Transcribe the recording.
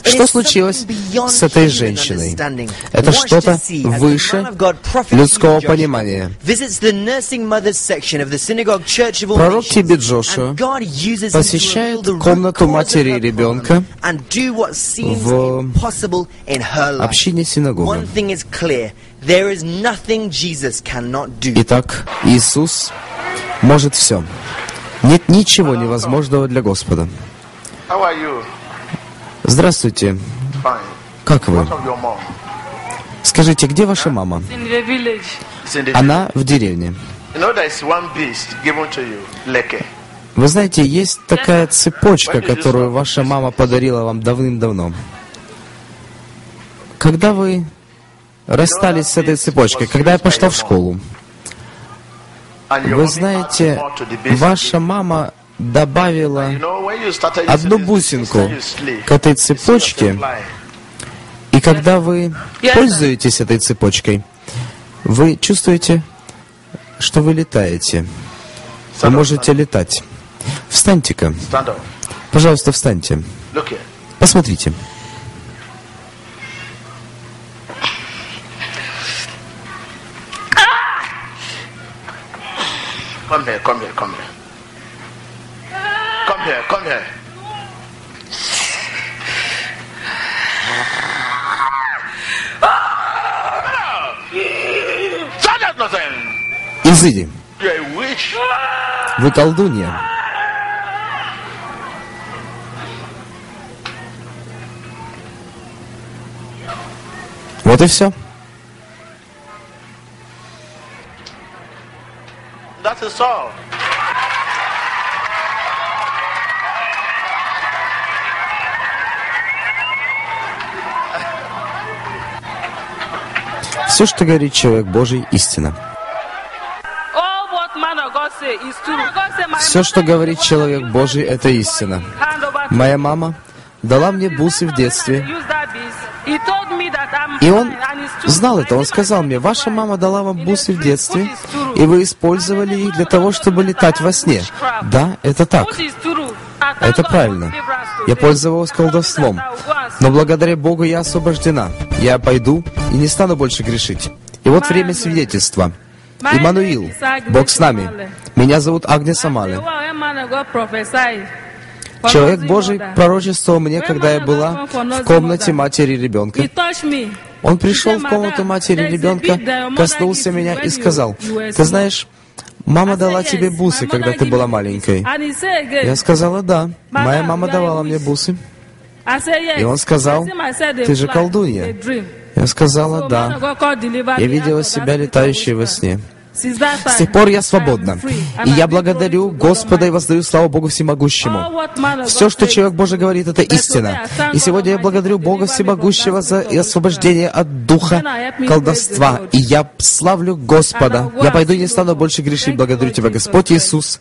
Что случилось с этой женщиной? Это что-то выше людского понимания. Пророк Тиби Джошуа посещает комнату матери и ребенка в общине синагоги. Итак, Иисус может все. Нет ничего невозможного для Господа. Здравствуйте. Как вы? Скажите, где ваша мама? Она в деревне. Вы знаете, есть такая цепочка, которую ваша мама подарила вам давным-давно. Когда вы расстались с этой цепочкой, когда я пошла в школу, вы знаете, ваша мама добавила одну бусинку к этой цепочке, и когда вы пользуетесь этой цепочкой, вы чувствуете, что вы летаете. Вы можете летать. Встаньте-ка. Пожалуйста, встаньте. Посмотрите. Come here. Come here. Изыди. Вы колдунья. Вот и все. That is all. Все, что говорит человек Божий, истина. Все, что говорит человек Божий, это истина. Моя мама дала мне бусы в детстве. И он знал это. Он сказал мне: ваша мама дала вам бусы в детстве, и вы использовали их для того, чтобы летать во сне. Да, это так. Это правильно. Я пользовалась колдовством. Но благодаря Богу я освобождена. Я пойду и не стану больше грешить. И вот время свидетельства. Иммануил, Бог с нами. Меня зовут Агнес Амале. Человек Божий пророчествовал мне, когда я была в комнате матери и ребенка. Он пришел в комнату матери и ребенка, коснулся меня и сказал: ты знаешь, мама дала тебе бусы, когда ты была маленькой. Я сказала: да, моя мама давала мне бусы. И он сказал: ты же колдунья. Я сказала: да. Я видела себя летающей во сне. С тех пор я свободна. И я благодарю Господа и воздаю славу Богу Всемогущему. Все, что человек Божий говорит, это истина. И сегодня я благодарю Бога Всемогущего за освобождение от духа колдовства. И я славлю Господа. Я пойду и не стану больше грешить. Благодарю Тебя, Господь Иисус.